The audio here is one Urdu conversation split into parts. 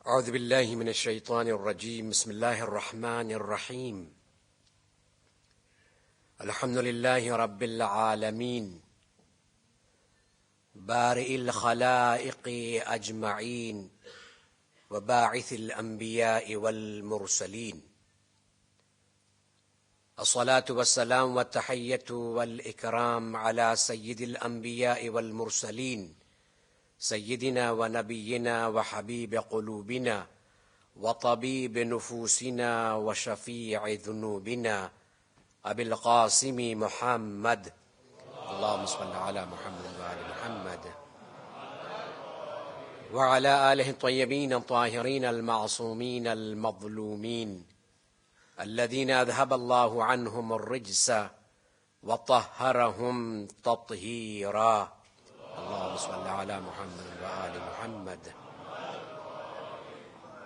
أعوذ بالله من الشيطان الرجيم. بسم الله الرحمن الرحيم. الحمد لله رب العالمين بارئ الخلائق أجمعين وباعث الأنبياء والمرسلين. الصلاة والسلام والتحية والإكرام على سيد الأنبياء والمرسلين سيدنا ونبينا وحبيب قلوبنا وطبيب نفوسنا وشفيع ذنوبنا أبي القاسم محمد. اللهم صل على محمد وآل محمد وعلى آله الطيبين الطاهرين المعصومين المظلومين الذين أذهب الله عنهم الرجس وطهرهم تطهيرا. اللهم صل على محمد وآل محمد.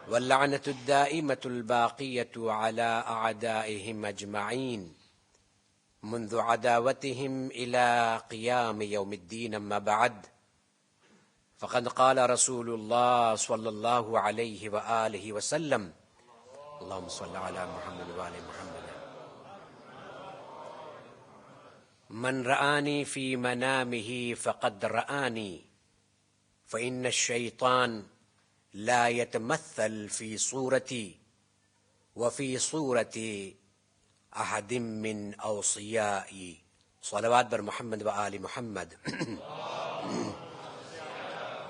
واللعنة الدائمة الباقية على أعدائهم أجمعين منذ عداوتهم إلى قيام يوم الدين. أما بعد، فقد قال رسول الله صلى الله عليه وآله وسلم: اللهم صل على محمد وآل محمد. من رآني في منامه فقد رآني، فإن الشيطان لا يتمثل في صورتي وفي صورة أحد من أوصيائي. صلوات بر محمد وآل محمد.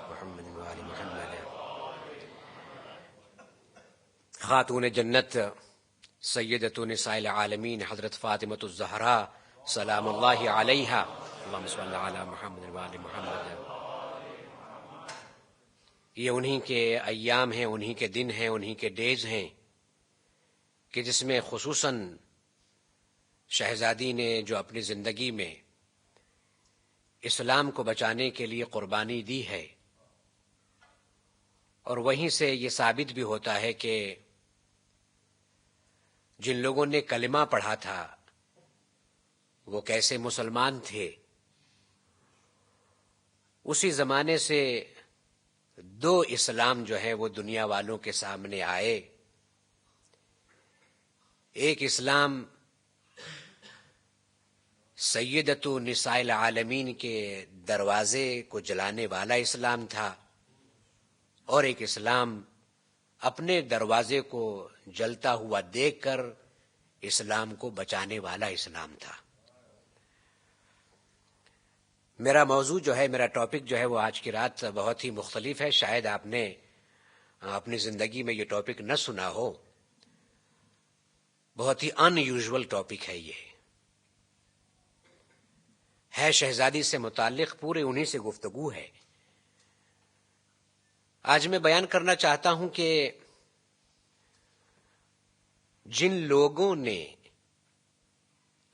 محمد وآل محمد. خاتون جنت سیدۃ نساء العالمین حضرت فاطمۃ الزہراء سلام اللہ علیہا. اللہم صل علی محمد وآل محمد. یہ انہی کے ایام ہیں، انہی کے دن ہیں، انہی کے ڈیز ہیں کہ جس میں خصوصاً شہزادی نے جو اپنی زندگی میں اسلام کو بچانے کے لیے قربانی دی ہے، اور وہیں سے یہ ثابت بھی ہوتا ہے کہ جن لوگوں نے کلمہ پڑھا تھا وہ کیسے مسلمان تھے. اسی زمانے سے دو اسلام جو ہے وہ دنیا والوں کے سامنے آئے. ایک اسلام سیدۃ نساء العالمین کے دروازے کو جلانے والا اسلام تھا، اور ایک اسلام اپنے دروازے کو جلتا ہوا دیکھ کر اسلام کو بچانے والا اسلام تھا. میرا موضوع جو ہے، میرا ٹاپک جو ہے وہ آج کی رات بہت ہی مختلف ہے. شاید آپ نے اپنی زندگی میں یہ ٹاپک نہ سنا ہو. بہت ہی ان یوزول ٹاپک ہے. یہ ہے شہزادی سے متعلق، پورے انہی سے گفتگو ہے. آج میں بیان کرنا چاہتا ہوں کہ جن لوگوں نے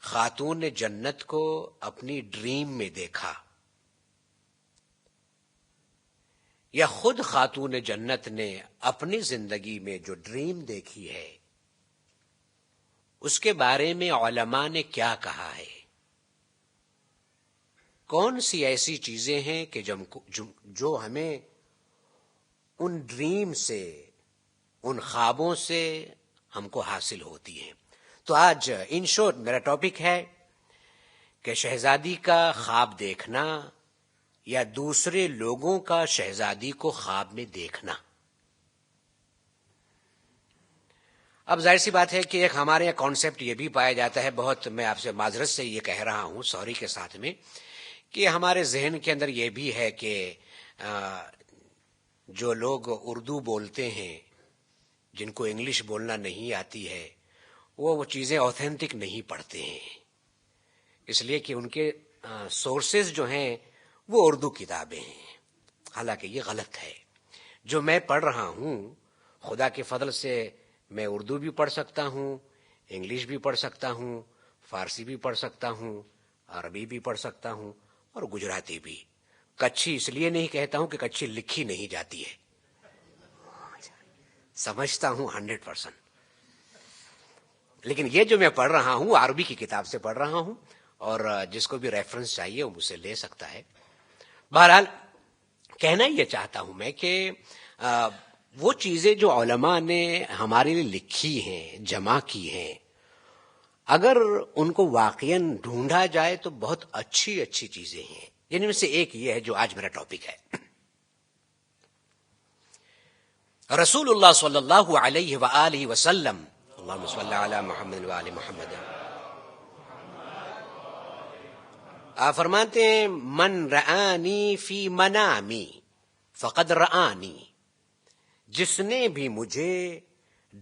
خاتون جنت کو اپنی ڈریم میں دیکھا، یا خود خاتون جنت نے اپنی زندگی میں جو ڈریم دیکھی ہے، اس کے بارے میں علماء نے کیا کہا ہے. کون سی ایسی چیزیں ہیں کہ جو ہمیں ان ڈریم سے، ان خوابوں سے ہم کو حاصل ہوتی ہیں. تو آج ان شورٹ میرا ٹاپک ہے کہ شہزادی کا خواب دیکھنا یا دوسرے لوگوں کا شہزادی کو خواب میں دیکھنا. اب ظاہر سی بات ہے کہ ایک ہمارے یہاں کانسیپٹ یہ بھی پایا جاتا ہے، بہت میں آپ سے معذرت سے یہ کہہ رہا ہوں، سوری کے ساتھ میں، کہ ہمارے ذہن کے اندر یہ بھی ہے کہ جو لوگ اردو بولتے ہیں، جن کو انگلش بولنا نہیں آتی ہے، وہ چیزیں اوتھینٹک نہیں پڑھتے ہیں، اس لیے کہ ان کے سورسز جو ہیں وہ اردو کتابیں ہیں. حالانکہ یہ غلط ہے. جو میں پڑھ رہا ہوں، خدا کے فضل سے میں اردو بھی پڑھ سکتا ہوں، انگلش بھی پڑھ سکتا ہوں، فارسی بھی پڑھ سکتا ہوں، عربی بھی پڑھ سکتا ہوں، اور گجراتی بھی. کچھی اس لیے نہیں کہتا ہوں کہ کچھی لکھی نہیں جاتی ہے، سمجھتا ہوں 100%. لیکن یہ جو میں پڑھ رہا ہوں عربی کی کتاب سے پڑھ رہا ہوں، اور جس کو بھی ریفرنس چاہیے وہ مجھ سے لے سکتا ہے. بہرحال کہنا یہ چاہتا ہوں میں کہ وہ چیزیں جو علماء نے ہمارے لیے لکھی ہیں، جمع کی ہیں، اگر ان کو واقعاً ڈھونڈا جائے تو بہت اچھی اچھی چیزیں ہیں. جن میں سے ایک یہ ہے جو آج میرا ٹاپک ہے. رسول اللہ صلی اللہ علیہ وآلہ وسلم، اللہم صلی علی محمد وآل محمد، آپ فرماتے ہیں من رآنی فی منامی فقد رآنی، جس نے بھی مجھے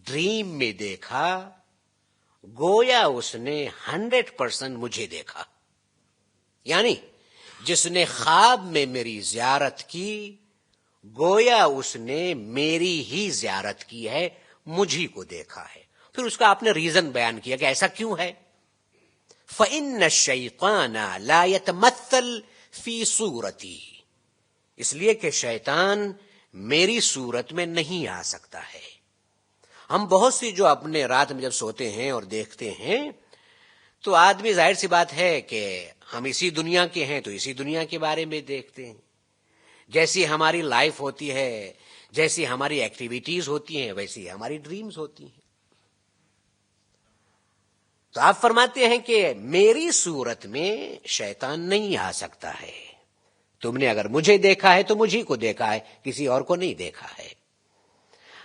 ڈریم میں دیکھا گویا اس نے 100% مجھے دیکھا. یعنی جس نے خواب میں میری زیارت کی گویا اس نے میری ہی زیارت کی ہے، مجھی کو دیکھا ہے. پھر اس کا آپ نے ریزن بیان کیا کہ ایسا کیوں ہے. فَإِنَّ الشَّيْطَانَ لَا يَتَمَثَّلْ فِي صُورَتِي، اس لیے کہ شیطان میری صورت میں نہیں آ سکتا ہے. ہم بہت سی جو اپنے رات میں جب سوتے ہیں اور دیکھتے ہیں تو آدمی ظاہر سی بات ہے کہ ہم اسی دنیا کے ہیں تو اسی دنیا کے بارے میں دیکھتے ہیں. جیسی ہماری لائف ہوتی ہے، جیسی ہماری ایکٹیویٹیز ہوتی ہیں، ویسی ہماری ڈریمز ہوتی ہیں. تو آپ فرماتے ہیں کہ میری صورت میں شیطان نہیں آ سکتا ہے. تم نے اگر مجھے دیکھا ہے تو مجھی کو دیکھا ہے، کسی اور کو نہیں دیکھا ہے.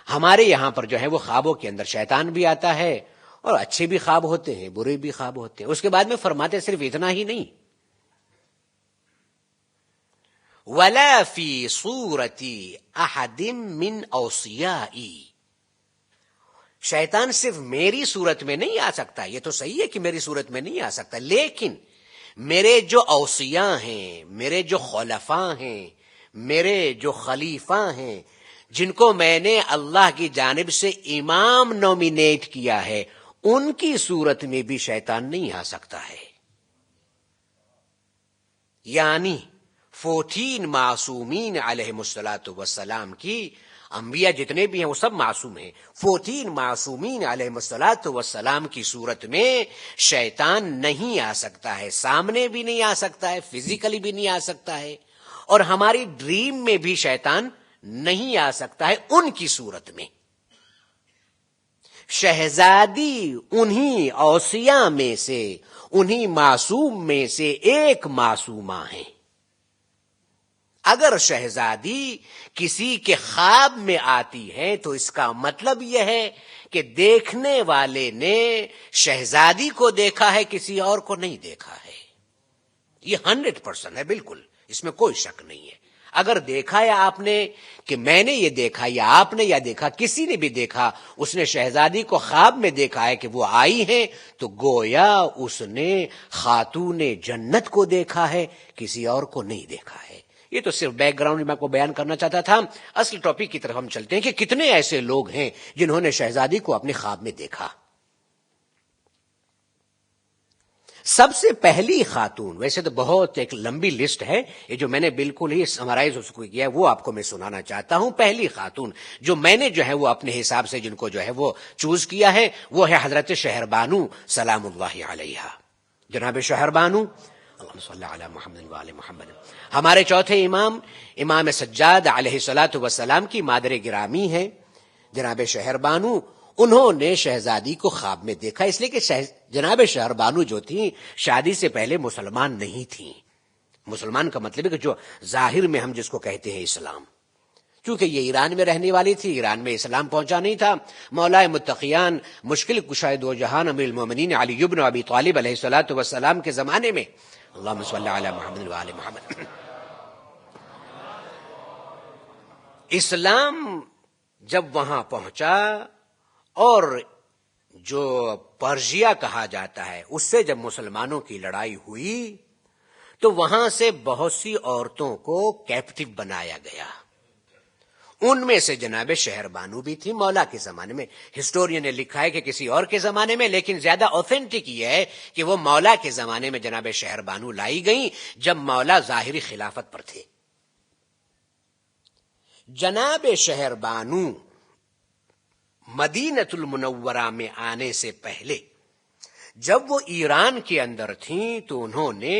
ہمارے یہاں پر جو ہے وہ خوابوں کے اندر شیطان بھی آتا ہے، اور اچھے بھی خواب ہوتے ہیں، برے بھی خواب ہوتے ہیں. اس کے بعد میں فرماتے صرف اتنا ہی نہیں، وَلَا فِي صُورَةِ أَحَدٍ مِّنْ أَوْصِيَائِي، شیطان صرف میری صورت میں نہیں آ سکتا. یہ تو صحیح ہے کہ میری صورت میں نہیں آ سکتا، لیکن میرے جو اوصیاء ہیں، میرے جو خلفاء ہیں، میرے جو خلیفہ ہیں، جن کو میں نے اللہ کی جانب سے امام نومینیٹ کیا ہے، ان کی صورت میں بھی شیطان نہیں آ سکتا ہے. یعنی 14 معصومین علیہم الصلاۃ والسلام کی، انبیاء جتنے بھی ہیں وہ سب معصوم ہیں، 14 معصومین علیہم الصلاۃ والسلام کی صورت میں شیطان نہیں آ سکتا ہے. سامنے بھی نہیں آ سکتا ہے، فزیکلی بھی نہیں آ سکتا ہے، اور ہماری ڈریم میں بھی شیطان نہیں آ سکتا ہے ان کی صورت میں. شہزادی انہی اوصیاء میں سے، انہی معصوم میں سے ایک معصومہ ہیں. اگر شہزادی کسی کے خواب میں آتی ہے تو اس کا مطلب یہ ہے کہ دیکھنے والے نے شہزادی کو دیکھا ہے، کسی اور کو نہیں دیکھا ہے. یہ 100% ہے، بالکل اس میں کوئی شک نہیں ہے. اگر دیکھا یا آپ نے کہ میں نے یہ دیکھا یا آپ نے یا دیکھا، کسی نے بھی دیکھا، اس نے شہزادی کو خواب میں دیکھا ہے کہ وہ آئی ہیں، تو گویا اس نے خاتون جنت کو دیکھا ہے، کسی اور کو نہیں دیکھا ہے. یہ تو صرف بیک گراؤنڈ میں آپ کو بیان کرنا چاہتا تھا. اصل ٹاپک کی طرف ہم چلتے ہیں کہ کتنے ایسے لوگ ہیں جنہوں نے شہزادی کو اپنے خواب میں دیکھا. سب سے پہلی خاتون، ویسے تو بہت ایک لمبی لسٹ ہے، یہ جو میں نے بالکل ہی سمرائز اس کو کیا ہے وہ آپ کو میں سنانا چاہتا ہوں. پہلی خاتون جو میں نے جو ہے وہ اپنے حساب سے جن کو جو ہے وہ چوز کیا ہے وہ ہے حضرت شہر بانو سلام اللہ علیہا. جناب شہر بانو، اللہم صلی علی محمد وآل محمد، ہمارے چوتھے امام، امام سجاد علیہ الصلاۃ والسلام کی مادر گرامی ہیں. جناب شہر بانو، انہوں نے شہزادی کو خواب میں دیکھا، اس لیے کہ جناب شہر بانو جو تھیں شادی سے پہلے مسلمان نہیں تھیں. مسلمان کا مطلب ہے کہ جو ظاہر میں ہم جس کو کہتے ہیں اسلام، چونکہ یہ ایران میں رہنے والی تھی، ایران میں اسلام پہنچا نہیں تھا. مولا متقیان مشکل کشائے دو جہان امیر المومنین علی بن ابی طالب علیہ الصلاۃ والسلام کے زمانے میں، اللہم صلی علی محمد وآل محمد، اسلام جب وہاں پہنچا اور جو پرشیا کہا جاتا ہے اس سے جب مسلمانوں کی لڑائی ہوئی تو وہاں سے بہت سی عورتوں کو کیپٹیو بنایا گیا. ان میں سے جناب شہر بانو بھی تھی. مولا کے زمانے میں ہسٹورین نے لکھا ہے کہ کسی اور کے زمانے میں، لیکن زیادہ اوتھینٹک یہ ہے کہ وہ مولا کے زمانے میں جناب شہر بانو لائی گئیں جب مولا ظاہری خلافت پر تھے. جناب شہر بانو مدینۃ المنورہ میں آنے سے پہلے جب وہ ایران کے اندر تھیں تو انہوں نے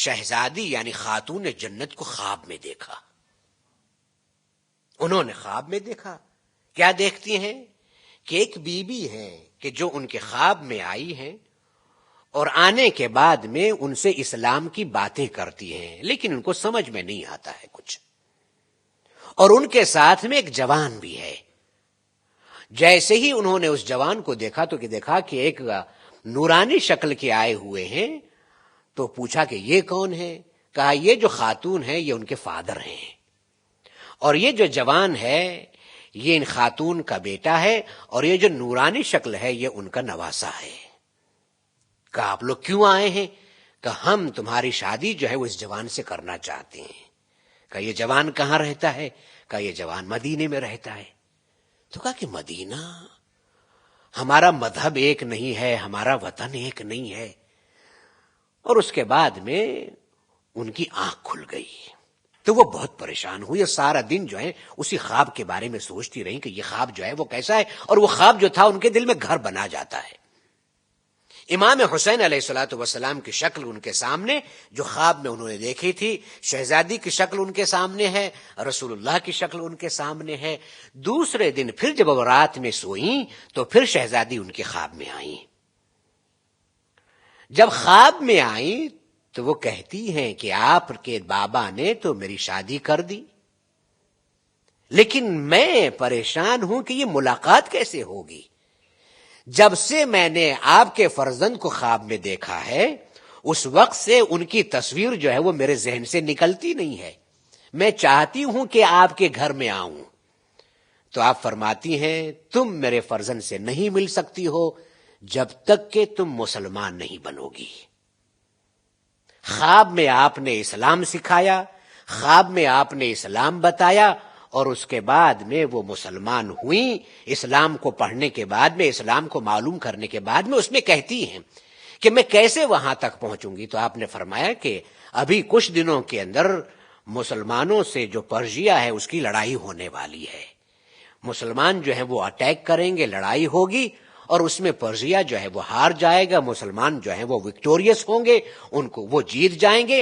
شہزادی یعنی خاتون جنت کو خواب میں دیکھا. انہوں نے خواب میں دیکھا. کیا دیکھتی ہیں؟ کہ ایک بیوی ہے کہ جو ان کے خواب میں آئی ہیں اور آنے کے بعد میں ان سے اسلام کی باتیں کرتی ہیں، لیکن ان کو سمجھ میں نہیں آتا ہے کچھ. اور ان کے ساتھ میں ایک جوان بھی ہے. جیسے ہی انہوں نے اس جوان کو دیکھا تو دیکھا کہ ایک نورانی شکل کے آئے ہوئے ہیں، تو پوچھا کہ یہ کون ہے؟ کہا یہ جو خاتون ہے یہ ان کے فادر ہیں، اور یہ جو جوان ہے یہ ان خاتون کا بیٹا ہے، اور یہ جو نورانی شکل ہے یہ ان کا نواسا ہے. کہا آپ لوگ کیوں آئے ہیں؟ کہا ہم تمہاری شادی جو ہے وہ اس جوان سے کرنا چاہتے ہیں. کہا یہ جوان کہاں رہتا ہے؟ کہا یہ جوان مدینے میں رہتا ہے. تو کہا کہ مدینہ، ہمارا مذہب ایک نہیں ہے، ہمارا وطن ایک نہیں ہے. اور اس کے بعد میں ان کی آنکھ کھل گئی تو وہ بہت پریشان ہوئی اور سارا دن جو ہے اسی خواب کے بارے میں سوچتی رہی کہ یہ خواب جو ہے وہ کیسا ہے، اور وہ خواب جو تھا ان کے دل میں گھر بنا جاتا ہے. امام حسین علیہ الصلوۃ والسلام کی شکل ان کے سامنے جو خواب میں انہوں نے دیکھی تھی، شہزادی کی شکل ان کے سامنے ہے، رسول اللہ کی شکل ان کے سامنے ہے. دوسرے دن پھر جب وہ رات میں سوئیں تو پھر شہزادی ان کے خواب میں آئیں. جب خواب میں آئیں تو وہ کہتی ہیں کہ آپ کے بابا نے تو میری شادی کر دی، لیکن میں پریشان ہوں کہ یہ ملاقات کیسے ہوگی. جب سے میں نے آپ کے فرزند کو خواب میں دیکھا ہے اس وقت سے ان کی تصویر جو ہے وہ میرے ذہن سے نکلتی نہیں ہے. میں چاہتی ہوں کہ آپ کے گھر میں آؤں. تو آپ فرماتی ہیں تم میرے فرزند سے نہیں مل سکتی ہو جب تک کہ تم مسلمان نہیں بنو گی. خواب میں آپ نے اسلام سکھایا، خواب میں آپ نے اسلام بتایا، اور اس کے بعد میں وہ مسلمان ہوئیں. اسلام کو پڑھنے کے بعد میں، اسلام کو معلوم کرنے کے بعد میں اس میں کہتی ہیں کہ میں کیسے وہاں تک پہنچوں گی. تو آپ نے فرمایا کہ ابھی کچھ دنوں کے اندر مسلمانوں سے جو پرشیا ہے اس کی لڑائی ہونے والی ہے. مسلمان جو ہے وہ اٹیک کریں گے، لڑائی ہوگی، اور اس میں پرشیا جو ہے وہ ہار جائے گا، مسلمان جو ہے وہ وکٹوریس ہوں گے، ان کو وہ جیت جائیں گے،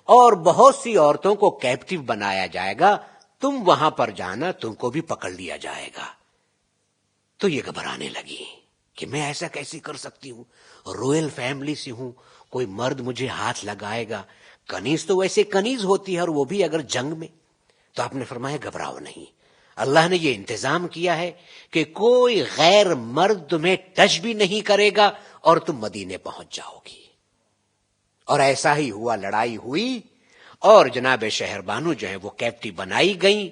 اور بہت سی عورتوں کو کیپٹیو بنایا جائے گا. تم وہاں پر جانا، تم کو بھی پکڑ لیا جائے گا. تو یہ گھبرانے لگی کہ میں ایسا کیسے کر سکتی ہوں، رویل فیملی سے ہوں، کوئی مرد مجھے ہاتھ لگائے گا. کنیز تو ویسے کنیز ہوتی ہے، اور وہ بھی اگر جنگ میں. تو آپ نے فرمایا گھبراؤ نہیں، اللہ نے یہ انتظام کیا ہے کہ کوئی غیر مرد تمہیں ٹچ بھی نہیں کرے گا اور تم مدینے پہنچ جاؤ گی. اور ایسا ہی ہوا. لڑائی ہوئی اور جناب شہر بانو جو ہے وہ کیپٹی بنائی گئیں،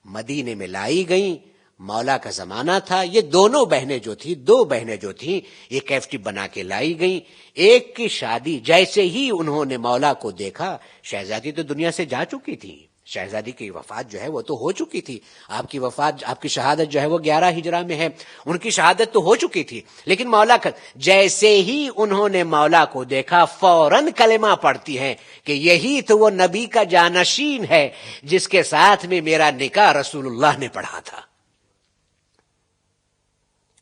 مدینے میں لائی گئیں. مولا کا زمانہ تھا. یہ دونوں بہنیں جو تھیں، دو بہنیں جو تھیں، یہ کیپٹی بنا کے لائی گئیں. ایک کی شادی جیسے ہی انہوں نے مولا کو دیکھا، شہزادی تو دنیا سے جا چکی تھی، شہزادی کی وفات جو ہے وہ تو ہو چکی تھی. آپ کی وفات، آپ کی شہادت جو ہے وہ 11 ہجرہ میں ہے، ان کی شہادت تو ہو چکی تھی. لیکن مولا کا جیسے ہی انہوں نے مولا کو دیکھا فوراً کلمہ پڑھتی ہیں کہ یہی تو وہ نبی کا جانشین ہے جس کے ساتھ میں میرا نکاح رسول اللہ نے پڑھا تھا.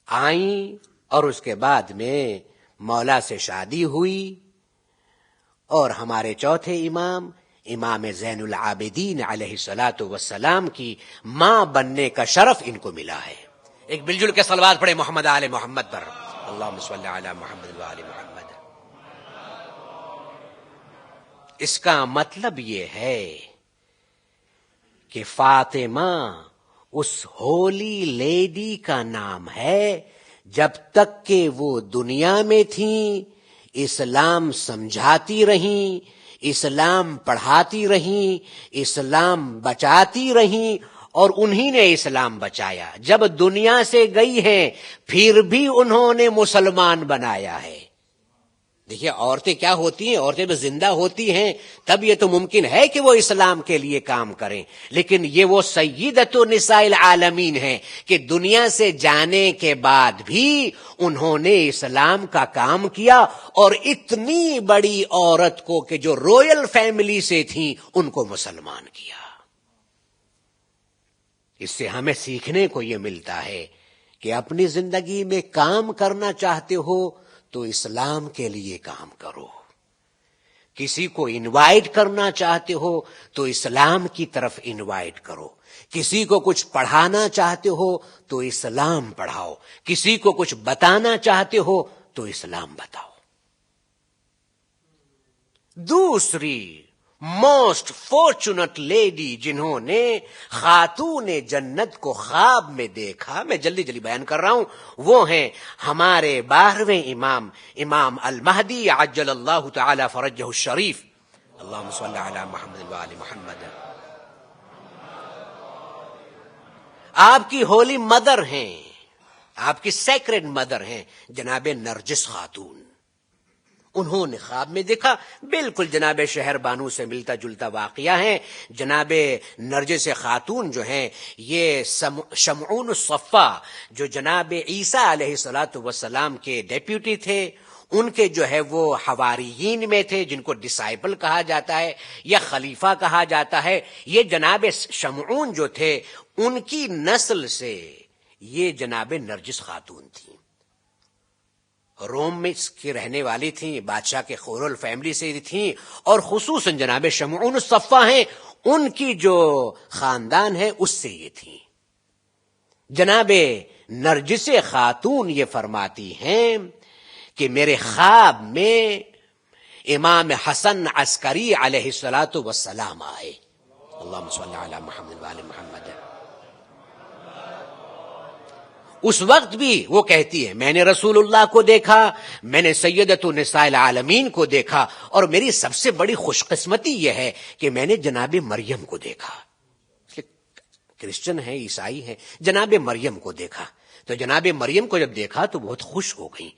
آئیں اور اس کے بعد میں مولا سے شادی ہوئی، اور ہمارے چوتھے امام زین العابدین علیہ الصلوۃ والسلام کی ماں بننے کا شرف ان کو ملا ہے. ایک مل جل کے صلوات پڑھے محمد آل محمد پر. اللہم صلی علی محمد و آل محمد. اس کا مطلب یہ ہے کہ فاطمہ اس ہولی لیڈی کا نام ہے. جب تک کہ وہ دنیا میں تھیں اسلام سمجھاتی رہیں، اسلام پڑھاتی رہیں، اسلام بچاتی رہیں، اور انہی نے اسلام بچایا. جب دنیا سے گئی ہیں پھر بھی انہوں نے مسلمان بنایا ہے. دیکھیے عورتیں کیا ہوتی ہیں، عورتیں بھی زندہ ہوتی ہیں تب یہ تو ممکن ہے کہ وہ اسلام کے لیے کام کریں. لیکن یہ وہ سیدۃ نساء العالمین ہیں کہ دنیا سے جانے کے بعد بھی انہوں نے اسلام کا کام کیا، اور اتنی بڑی عورت کو کہ جو رویل فیملی سے تھیں ان کو مسلمان کیا. اس سے ہمیں سیکھنے کو یہ ملتا ہے کہ اپنی زندگی میں کام کرنا چاہتے ہو تو اسلام کے لیے کام کرو، کسی کو انوائٹ کرنا چاہتے ہو تو اسلام کی طرف انوائٹ کرو، کسی کو کچھ پڑھانا چاہتے ہو تو اسلام پڑھاؤ، کسی کو کچھ بتانا چاہتے ہو تو اسلام بتاؤ۔ دوسری موسٹ فارچونٹ لیڈی جنہوں نے خاتون جنت کو خواب میں دیکھا، میں جلدی جلدی بیان کر رہا ہوں، وہ ہیں ہمارے 12ویں امام، امام المہدی عجل اللہ تعالی فرجہ الشریف۔ اللہم صلی علی محمد وآل محمد۔ آپ کی ہولی مدر ہیں، آپ کی سیکرڈ مدر ہیں جناب نرجس خاتون۔ انہوں نے خواب میں دیکھا، بالکل جناب شہر بانو سے ملتا جلتا واقعہ ہے۔ جناب نرجس خاتون جو ہیں یہ شمعون الصفا جو جناب عیسیٰ علیہ السلام کے ڈیپیوٹی تھے، ان کے جو ہے وہ حواریین میں تھے، جن کو ڈسائپل کہا جاتا ہے یا خلیفہ کہا جاتا ہے۔ یہ جناب شمعون جو تھے ان کی نسل سے یہ جناب نرجس خاتون تھی، روم میں کی رہنے والی تھیں، بادشاہ کے خورل فیملی سے تھیں، اور خصوصاً جناب شمعون الصفا ہیں، ان کی جو خاندان ہے اس سے یہ تھیں۔ جناب نرجس خاتون یہ فرماتی ہیں کہ میرے خواب میں امام حسن عسکری علیہ السلام آئے۔ اللہم صلی علی محمد وآل محمد۔ اس وقت بھی وہ کہتی ہے میں نے رسول اللہ کو دیکھا، میں نے سیدۃ النساء العالمین کو دیکھا، اور میری سب سے بڑی خوش قسمتی یہ ہے کہ میں نے جناب مریم کو دیکھا۔ کرسچن ہے، عیسائی ہے، جناب مریم کو دیکھا۔ تو جناب مریم کو جب دیکھا تو بہت خوش ہو گئی۔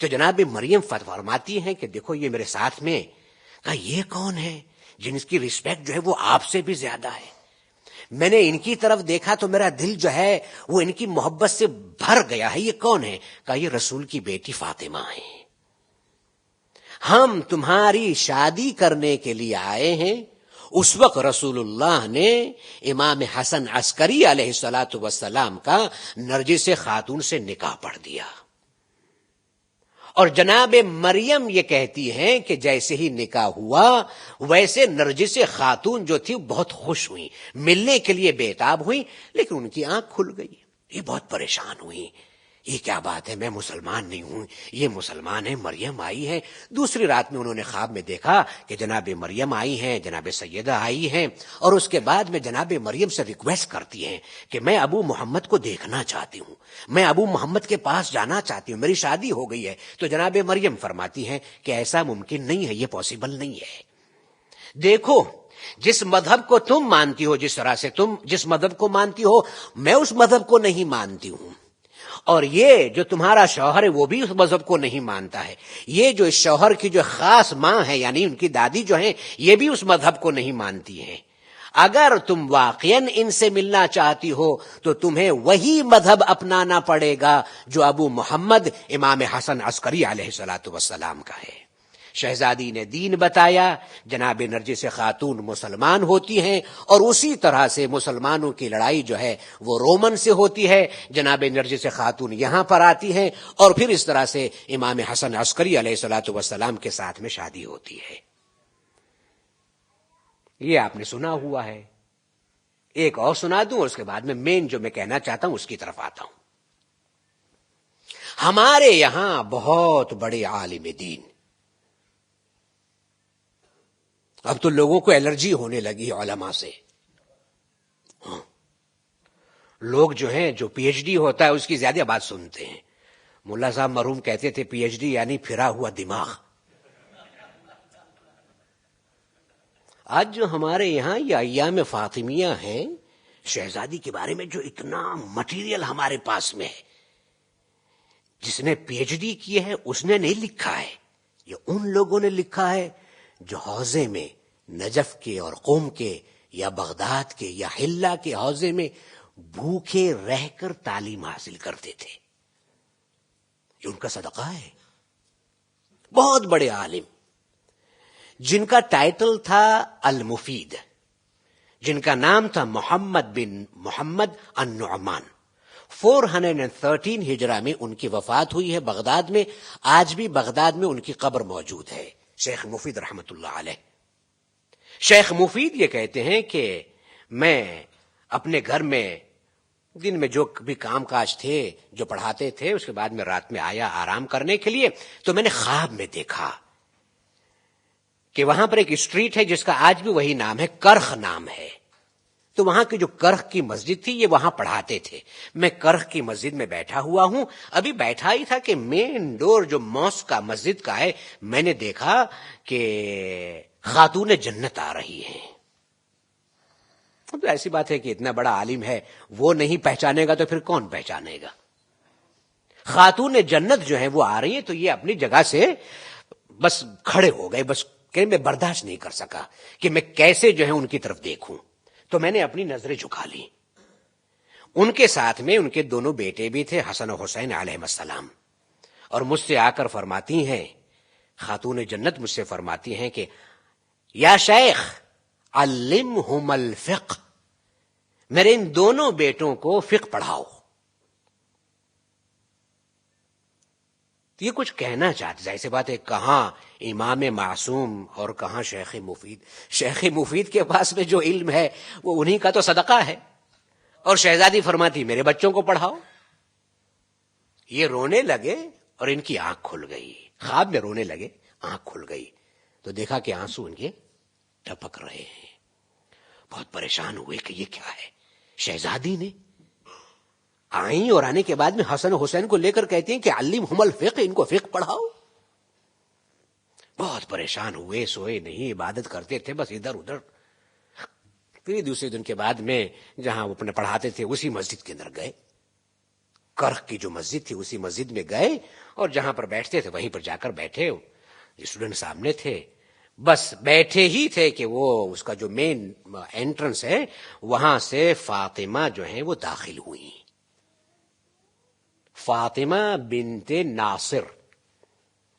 تو جناب مریم فرماتی ہیں کہ دیکھو یہ میرے ساتھ میں، کہا یہ کون ہے جن کی رسپیکٹ جو ہے وہ آپ سے بھی زیادہ ہے؟ میں نے ان کی طرف دیکھا تو میرا دل جو ہے وہ ان کی محبت سے بھر گیا ہے، یہ کون ہے؟ کہا یہ رسول کی بیٹی فاطمہ ہے، ہم تمہاری شادی کرنے کے لیے آئے ہیں۔ اس وقت رسول اللہ نے امام حسن عسکری علیہ السلام کا نرجس خاتون سے نکاح پڑھ دیا۔ اور جناب مریم یہ کہتی ہیں کہ جیسے ہی نکاح ہوا ویسے نرجس خاتون جو تھی بہت خوش ہوئی، ملنے کے لیے بےتاب ہوئی، لیکن ان کی آنکھ کھل گئی، یہ بہت پریشان ہوئی، یہ کیا بات ہے، میں مسلمان نہیں ہوں، یہ مسلمان ہے، مریم آئی ہے۔ دوسری رات میں انہوں نے خواب میں دیکھا کہ جناب مریم آئی ہیں، جناب سیدہ آئی ہیں، اور اس کے بعد میں جناب مریم سے ریکویسٹ کرتی ہیں کہ میں ابو محمد کو دیکھنا چاہتی ہوں، میں ابو محمد کے پاس جانا چاہتی ہوں، میری شادی ہو گئی ہے۔ تو جناب مریم فرماتی ہیں کہ ایسا ممکن نہیں ہے، یہ پاسبل نہیں ہے۔ دیکھو جس مذہب کو تم مانتی ہو، جس طرح سے تم جس مذہب کو مانتی ہو، میں اس مذہب کو نہیں مانتی ہوں، اور یہ جو تمہارا شوہر ہے وہ بھی اس مذہب کو نہیں مانتا ہے، یہ جو اس شوہر کی جو خاص ماں ہے یعنی ان کی دادی جو ہیں یہ بھی اس مذہب کو نہیں مانتی ہیں۔ اگر تم واقعاً ان سے ملنا چاہتی ہو تو تمہیں وہی مذہب اپنانا پڑے گا جو ابو محمد امام حسن عسکری علیہ السلام کا ہے۔ شہزادی نے دین بتایا، جناب نرجس خاتون مسلمان ہوتی ہیں، اور اسی طرح سے مسلمانوں کی لڑائی جو ہے وہ رومن سے ہوتی ہے، جناب نرجس خاتون یہاں پر آتی ہیں، اور پھر اس طرح سے امام حسن عسکری علیہ السلام کے ساتھ میں شادی ہوتی ہے۔ یہ آپ نے سنا ہوا ہے، ایک اور سنا دوں اور اس کے بعد میں مین جو میں کہنا چاہتا ہوں اس کی طرف آتا ہوں۔ ہمارے یہاں بہت بڑے عالم دین، اب تو لوگوں کو الرجی ہونے لگی علماء سے، لوگ جو ہیں جو پی ایچ ڈی ہوتا ہے اس کی زیادہ بات سنتے ہیں۔ ملا صاحب مرحوم کہتے تھے پی ایچ ڈی یعنی پھرا ہوا دماغ۔ آج جو ہمارے یہاں یہ ایام فاطمیہ ہیں، شہزادی کے بارے میں جو اتنا مٹیریل ہمارے پاس میں ہے، جس نے پی ایچ ڈی کی ہے اس نے نہیں لکھا ہے، یہ ان لوگوں نے لکھا ہے جو حوزے میں نجف کے اور قم کے یا بغداد کے یا حلہ کے حوزے میں بھوکے رہ کر تعلیم حاصل کرتے تھے، یہ ان کا صدقہ ہے۔ بہت بڑے عالم جن کا ٹائٹل تھا المفید، جن کا نام تھا محمد بن محمد النعمان، 413 ہجرہ میں ان کی وفات ہوئی ہے بغداد میں، آج بھی بغداد میں ان کی قبر موجود ہے۔ شیخ مفید رحمت اللہ علیہ. شیخ مفید یہ کہتے ہیں کہ میں اپنے گھر میں دن میں جو بھی کام کاج تھے جو پڑھاتے تھے اس کے بعد میں رات میں آیا آرام کرنے کے لیے تو میں نے خواب میں دیکھا کہ وہاں پر ایک اسٹریٹ ہے جس کا آج بھی وہی نام ہے، کرخ نام ہے. تو وہاں کی جو کرخ کی مسجد تھی یہ وہاں پڑھاتے تھے. میں کرخ کی مسجد میں بیٹھا ہوا ہوں، ابھی بیٹھا ہی تھا کہ مین ڈور جو موسک کا مسجد کا ہے میں نے دیکھا کہ خاتون جنت آ رہی ہیں. تو ایسی بات ہے کہ اتنا بڑا عالم ہے، وہ نہیں پہچانے گا تو پھر کون پہچانے گا. خاتون جنت جو ہیں وہ آ رہی ہیں تو یہ اپنی جگہ سے بس کھڑے ہو گئے، بس کہ میں برداشت نہیں کر سکا کہ میں کیسے جو ہے ان کی طرف دیکھوں. تو میں نے اپنی نظریں جھکا لی. ان کے ساتھ میں ان کے دونوں بیٹے بھی تھے، حسن و حسین علیہ السلام. اور مجھ سے آ کر فرماتی ہیں، خاتون جنت مجھ سے فرماتی ہیں کہ یا شیخ علمہم الفقہ، میرے ان دونوں بیٹوں کو فقہ پڑھاؤ. یہ کچھ کہنا چاہتے، ظاہر سی بات ہے کہاں امام معصوم اور کہاں شیخ مفید. شیخ مفید کے پاس میں جو علم ہے وہ انہی کا تو صدقہ ہے. اور شہزادی فرماتی میرے بچوں کو پڑھاؤ. یہ رونے لگے اور ان کی آنکھ کھل گئی. خواب میں رونے لگے، آنکھ کھل گئی تو دیکھا کہ آنسو ان کے ٹپک رہے ہیں. بہت پریشان ہوئے کہ یہ کیا ہے. شہزادی نے آئیں اور آنے کے بعد میں حسن حسین کو لے کر کہتی ہیں کہ علمہم الفقہ، ان کو فقہ پڑھاؤ. بہت پریشان ہوئے، سوئے نہیں، عبادت کرتے تھے بس ادھر ادھر. پھر دوسرے دن کے بعد میں جہاں وہ اپنے پڑھاتے تھے اسی مسجد کے اندر گئے. کرخ کی جو مسجد تھی اسی مسجد میں گئے اور جہاں پر بیٹھتے تھے وہیں پر جا کر بیٹھے. اسٹوڈنٹ سامنے تھے، بس بیٹھے ہی تھے کہ وہ اس کا جو مین انٹرنس ہے وہاں سے فاطمہ جو ہیں وہ داخل ہوئی. فاطمہ بنت ناصر،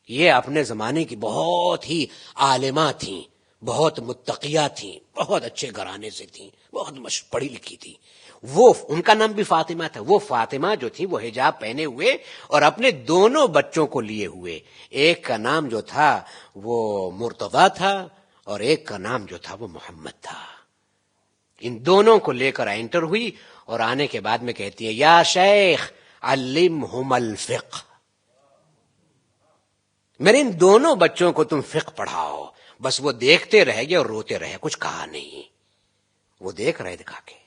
یہ اپنے زمانے کی بہت ہی عالمہ تھیں، بہت متقیہ تھیں، بہت اچھے گھرانے سے تھیں، بہت پڑھی لکھی تھیں. وہ ان کا نام بھی فاطمہ تھا. وہ فاطمہ جو تھی وہ حجاب پہنے ہوئے اور اپنے دونوں بچوں کو لیے ہوئے. ایک کا نام جو تھا وہ مرتضی تھا اور ایک کا نام جو تھا وہ محمد تھا. ان دونوں کو لے کر انٹر ہوئی اور آنے کے بعد میں کہتی ہے یا شیخ علمہم الفقہ، میرے ان دونوں بچوں کو تم فقہ پڑھاؤ. بس وہ دیکھتے رہ گئے اور روتے رہے، کچھ کہا نہیں. وہ دیکھ رہے دکھا کے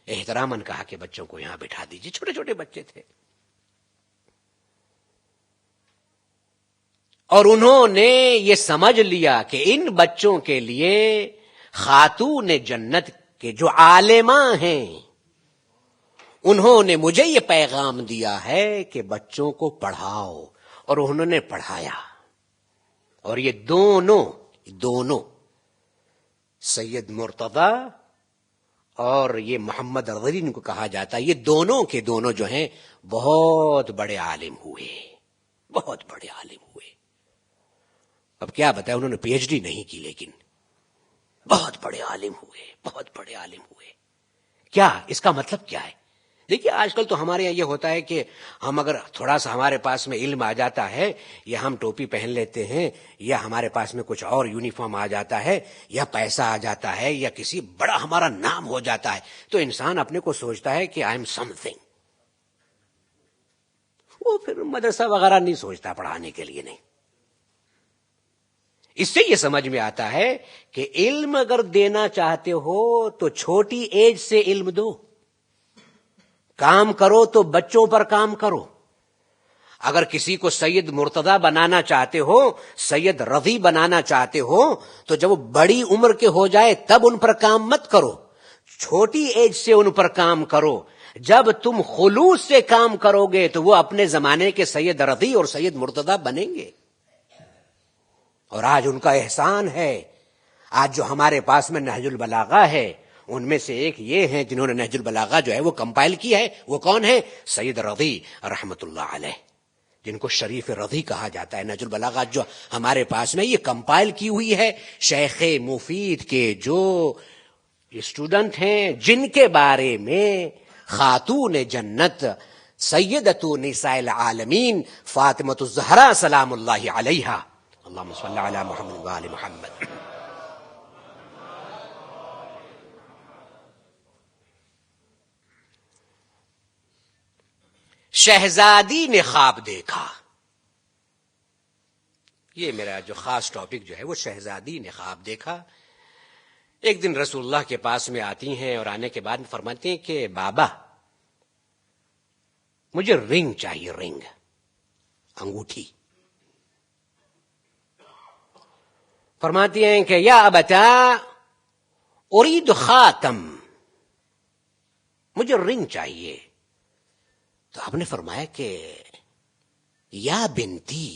احتراماً کہا کہ بچوں کو یہاں بٹھا دیجیے. چھوٹے چھوٹے بچے تھے. اور انہوں نے یہ سمجھ لیا کہ ان بچوں کے لیے خاتون جنت کے جو عالمہ ہیں انہوں نے مجھے یہ پیغام دیا ہے کہ بچوں کو پڑھاؤ. اور انہوں نے پڑھایا. اور یہ دونوں سید مرتضی اور یہ محمد رضی ان کو کہا جاتا ہے، یہ دونوں کے دونوں جو ہیں بہت بڑے عالم ہوئے، بہت بڑے عالم ہوئے. اب کیا بتائیں، انہوں نے پی ایچ ڈی نہیں کی لیکن بہت بڑے عالم ہوئے، بہت بڑے عالم ہوئے. کیا اس کا مطلب کیا ہے؟ دیکھیے آج کل تو ہمارے یہاں یہ ہوتا ہے کہ ہم اگر تھوڑا سا ہمارے پاس میں علم آ جاتا ہے یا ہم ٹوپی پہن لیتے ہیں یا ہمارے پاس میں کچھ اور یونیفارم آ جاتا ہے یا پیسہ آ جاتا ہے یا کسی بڑا ہمارا نام ہو جاتا ہے تو انسان اپنے کو سوچتا ہے کہ آئی ایم سم تھنگ. وہ پھر مدرسہ وغیرہ نہیں سوچتا پڑھانے کے لیے. نہیں، اس سے یہ سمجھ میں آتا ہے کہ علم اگر دینا چاہتے ہو تو چھوٹی ایج سے علم دو. کام کرو تو بچوں پر کام کرو. اگر کسی کو سید مرتضی بنانا چاہتے ہو، سید رضی بنانا چاہتے ہو تو جب وہ بڑی عمر کے ہو جائے تب ان پر کام مت کرو، چھوٹی ایج سے ان پر کام کرو. جب تم خلوص سے کام کرو گے تو وہ اپنے زمانے کے سید رضی اور سید مرتضی بنیں گے. اور آج ان کا احسان ہے. آج جو ہمارے پاس میں نہج البلاغہ ہے ان میں سے ایک یہ ہیں جنہوں نے نہج البلاغہ جو ہے وہ کمپائل کی ہے. وہ کون ہے؟ سید رضی رحمت اللہ علیہ، جن کو شریف رضی کہا جاتا ہے. نہج البلاغہ جو ہمارے پاس میں یہ کمپائل کی ہوئی ہے شیخ مفید کے جو اسٹوڈنٹ ہیں جن کے بارے میں خاتون جنت سیدۃ نساء العالمین فاطمۃ الزہرا سلام اللہ علیہا اللہم صلی علی محمد وآل محمد. شہزادی نے خواب دیکھا. یہ میرا جو خاص ٹاپک جو ہے وہ شہزادی نے خواب دیکھا. ایک دن رسول اللہ کے پاس میں آتی ہیں اور آنے کے بعد فرماتی ہیں کہ بابا مجھے رنگ چاہیے، رنگ، انگوٹھی. فرماتی ہیں کہ یا ابتا اريد خاتم، مجھے رنگ چاہیے. تو آپ نے فرمایا کہ یا بنتی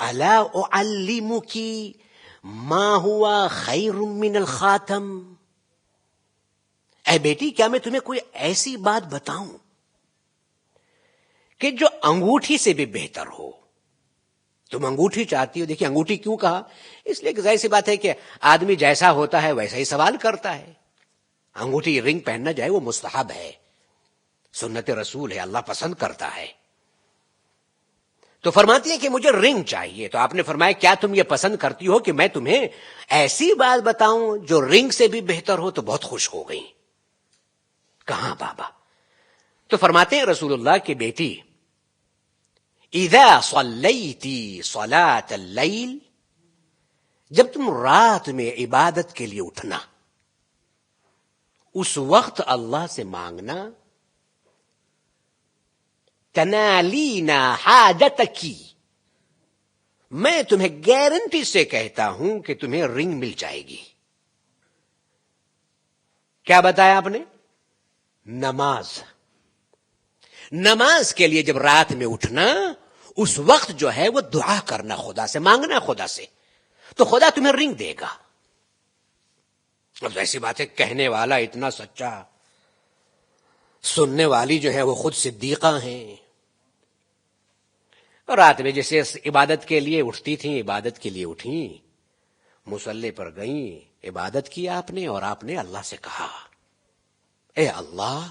الا اعلمك ما هو خیر من الخاتم، اے بیٹی کیا میں تمہیں کوئی ایسی بات بتاؤں کہ جو انگوٹھی سے بھی بہتر ہو. تم انگوٹھی چاہتی ہو. دیکھیے انگوٹھی کیوں کہا، اس لیے کہ ظاہر سی بات ہے کہ آدمی جیسا ہوتا ہے ویسا ہی سوال کرتا ہے. انگوٹھی رنگ پہننا جائے وہ مستحب ہے، سنت رسول ہے، اللہ پسند کرتا ہے. تو فرماتی ہے کہ مجھے رنگ چاہیے. تو آپ نے فرمایا کیا تم یہ پسند کرتی ہو کہ میں تمہیں ایسی بات بتاؤں جو رنگ سے بھی بہتر ہو؟ تو بہت خوش ہو گئی. کہاں بابا؟ تو فرماتے ہیں رسول اللہ کی بیٹی اذا صلیتی صلاۃ اللیل، جب تم رات میں عبادت کے لیے اٹھنا اس وقت اللہ سے مانگنا تنالینا حاجتکی، میں تمہیں گارنٹی سے کہتا ہوں کہ تمہیں رنگ مل جائے گی. کیا بتایا آپ نے؟ نماز. نماز کے لیے جب رات میں اٹھنا اس وقت جو ہے وہ دعا کرنا، خدا سے مانگنا، خدا سے، تو خدا تمہیں رنگ دے گا. اب ایسی بات ہے کہنے والا اتنا سچا، سننے والی جو ہے وہ خود صدیقہ ہیں. رات میں جیسے عبادت کے لیے اٹھتی تھیں، عبادت کے لیے اٹھیں، مصلی پر گئیں، عبادت کی آپ نے، اور آپ نے اللہ سے کہا اے اللہ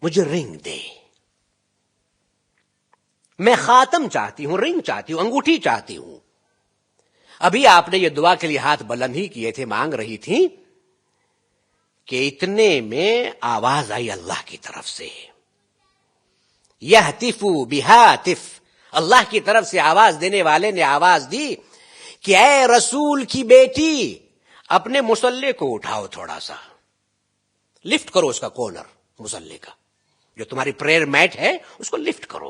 مجھے رنگ دے، میں خاتم چاہتی ہوں، رنگ چاہتی ہوں، انگوٹھی چاہتی ہوں. ابھی آپ نے یہ دعا کے لیے ہاتھ بلند ہی کیے تھے، مانگ رہی تھی کہ اتنے میں آواز آئی اللہ کی طرف سے، یہتف بہاتف، اللہ کی طرف سے آواز دینے والے نے آواز دی کہ اے رسول کی بیٹی اپنے مصلی کو اٹھاؤ، تھوڑا سا لفٹ کرو اس کا کارنر، مصلی کا جو تمہاری پریئر میٹ ہے اس کو لفٹ کرو.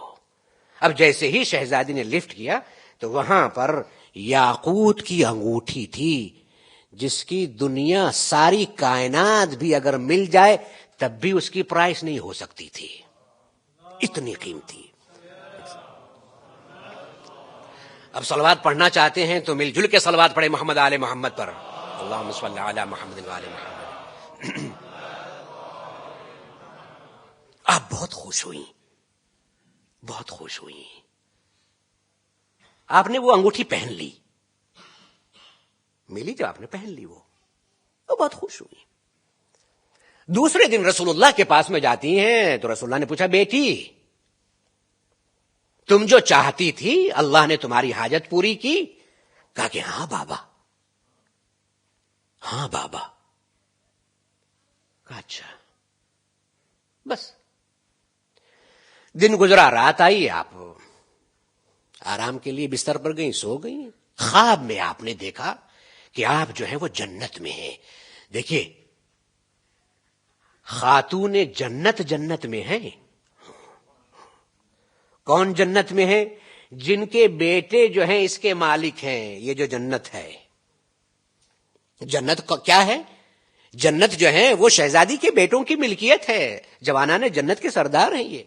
اب جیسے ہی شہزادی نے لفٹ کیا تو وہاں پر یاقوت کی انگوٹھی تھی جس کی دنیا ساری کائنات بھی اگر مل جائے تب بھی اس کی پرائس نہیں ہو سکتی تھی، اتنی قیمتی. اب صلوات پڑھنا چاہتے ہیں تو مل جل کے صلوات پڑھے محمد آل محمد پر. اللہم صلی علی محمد وآل محمد. آپ بہت خوش ہوئی، بہت خوش ہوئی. آپ نے وہ انگوٹھی پہن لی، ملی جو آپ نے پہن لی، وہ بہت خوش ہوئی. دوسرے دن رسول اللہ کے پاس میں جاتی ہیں تو رسول اللہ نے پوچھا بیٹی تم جو چاہتی تھی اللہ نے تمہاری حاجت پوری کی؟ کہا کہ ہاں بابا، ہاں بابا. کہا اچھا. بس دن گزرا، رات آئی، آپ آرام کے لیے بستر پر گئیں، سو گئیں. خواب میں آپ نے دیکھا کہ آپ جو ہے وہ جنت میں ہیں. دیکھیے خاتون جنت جنت میں ہیں. کون جنت میں ہیں؟ جن کے بیٹے جو ہیں اس کے مالک ہیں. یہ جو جنت ہے، جنت کیا ہے؟ جنت جو ہے وہ شہزادی کے بیٹوں کی ملکیت ہے، جوانان جنت کے سردار ہیں. یہ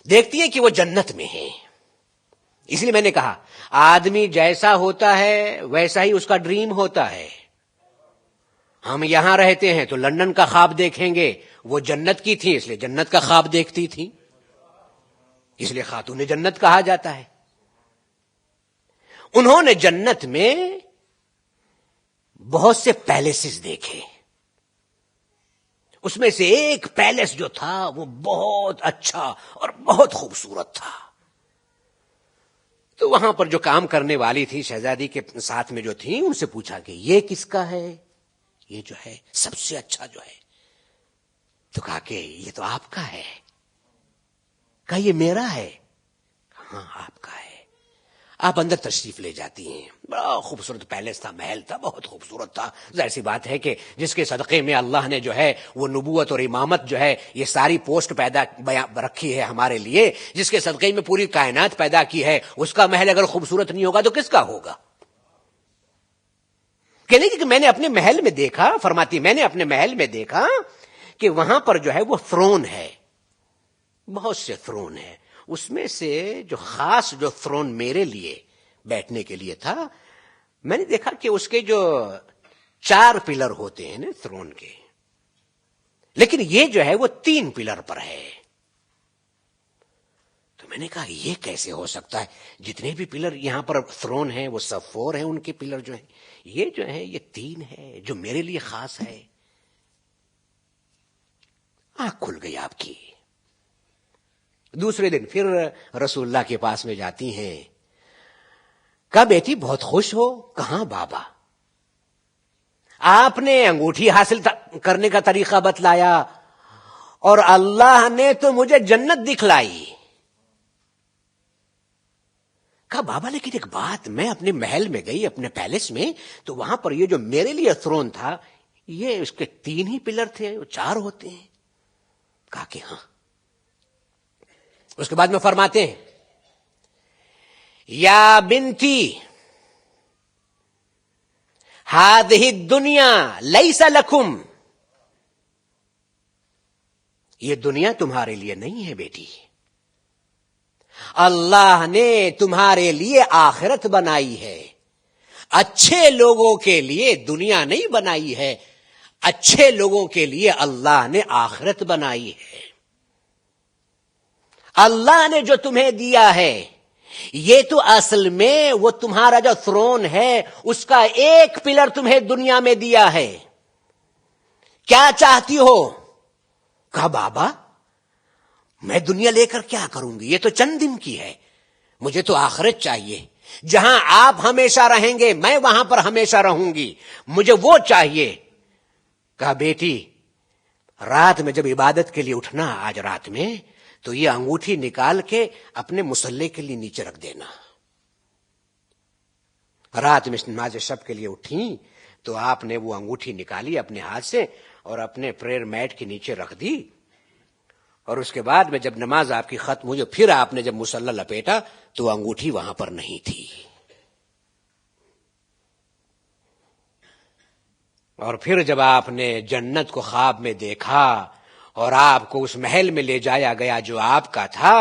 دیکھتی ہے کہ وہ جنت میں ہیں. اس لیے میں نے کہا آدمی جیسا ہوتا ہے ویسا ہی اس کا ڈریم ہوتا ہے. ہم یہاں رہتے ہیں تو لندن کا خواب دیکھیں گے، وہ جنت کی تھی اس لیے جنت کا خواب دیکھتی تھی، اس لیے خاتون جنت کہا جاتا ہے. انہوں نے جنت میں بہت سے پیلیسز دیکھے، اس میں سے ایک پیلس جو تھا وہ بہت اچھا اور بہت خوبصورت تھا. تو وہاں پر جو کام کرنے والی تھی شہزادی کے ساتھ میں جو تھی، ان سے پوچھا کہ یہ کس کا ہے؟ یہ جو ہے سب سے اچھا جو ہے. تو کہا کہ یہ تو آپ کا ہے. کہا یہ میرا ہے. ہاں آپ کا ہے. آپ اندر تشریف لے جاتی ہیں. بڑا خوبصورت پیلس تھا، محل تھا، بہت خوبصورت تھا. ظاہر سی بات ہے کہ جس کے صدقے میں اللہ نے جو ہے وہ نبوت اور امامت جو ہے یہ ساری پوسٹ پیدا رکھی ہے ہمارے لیے، جس کے صدقے میں پوری کائنات پیدا کی ہے، اس کا محل اگر خوبصورت نہیں ہوگا تو کس کا ہوگا؟ کہ نہیں کہ میں نے اپنے محل میں دیکھا، فرماتی میں نے اپنے محل میں دیکھا کہ وہاں پر جو ہے وہ تھرون ہے، بہت سے تھرون ہیں. اس میں سے جو خاص جو تھرون میرے لیے بیٹھنے کے لیے تھا، میں نے دیکھا کہ اس کے جو 4 پلر ہوتے ہیں نا تھرون کے، لیکن یہ جو ہے وہ 3 پلر پر ہے. تو میں نے کہا یہ کیسے ہو سکتا ہے؟ جتنے بھی پلر یہاں پر تھرون ہیں وہ سب 4 ہیں ان کے پلر جو ہیں، یہ جو ہے یہ 3 ہے جو میرے لیے خاص ہے. آنکھ کھل گئی آپ کی. دوسرے دن پھر رسول اللہ کے پاس میں جاتی ہیں. کہا بیٹی بہت خوش ہو؟ کہاں بابا. آپ نے انگوٹھی حاصل کرنے کا طریقہ بتلایا اور اللہ نے تو مجھے جنت دکھلائی. کہا بابا لیکن ایک بات، میں اپنے محل میں گئی، اپنے پیلس میں، تو وہاں پر یہ جو میرے لیے تھرون تھا یہ اس کے 3 ہی پلر تھے، وہ 4 ہوتے ہیں. کہا کہ ہاں. اس کے بعد میں فرماتے ہیں یا بنتی ہذہ الدنیا لیس لکم، یہ دنیا تمہارے لیے نہیں ہے بیٹی، اللہ نے تمہارے لیے آخرت بنائی ہے. اچھے لوگوں کے لیے دنیا نہیں بنائی ہے، اچھے لوگوں کے لیے اللہ نے آخرت بنائی ہے. اللہ نے جو تمہیں دیا ہے یہ تو اصل میں وہ تمہارا جو تھرون ہے اس کا ایک پلر تمہیں دنیا میں دیا ہے. کیا چاہتی ہو؟ کہا بابا میں دنیا لے کر کیا کروں گی، یہ تو چند دن کی ہے، مجھے تو آخرت چاہیے. جہاں آپ ہمیشہ رہیں گے میں وہاں پر ہمیشہ رہوں گی، مجھے وہ چاہیے. کہا بیٹی رات میں جب عبادت کے لیے اٹھنا آج رات میں تو یہ انگوٹھی نکال کے اپنے مصلے کے لیے نیچے رکھ دینا. رات میں نماز شب کے لیے اٹھی تو آپ نے وہ انگوٹھی نکالی اپنے ہاتھ سے اور اپنے پریئر میٹ کے نیچے رکھ دی. اور اس کے بعد میں جب نماز آپ کی ختم ہوئی پھر آپ نے جب مصلی لپیٹا تو انگوٹھی وہاں پر نہیں تھی. اور پھر جب آپ نے جنت کو خواب میں دیکھا اور آپ کو اس محل میں لے جایا گیا جو آپ کا تھا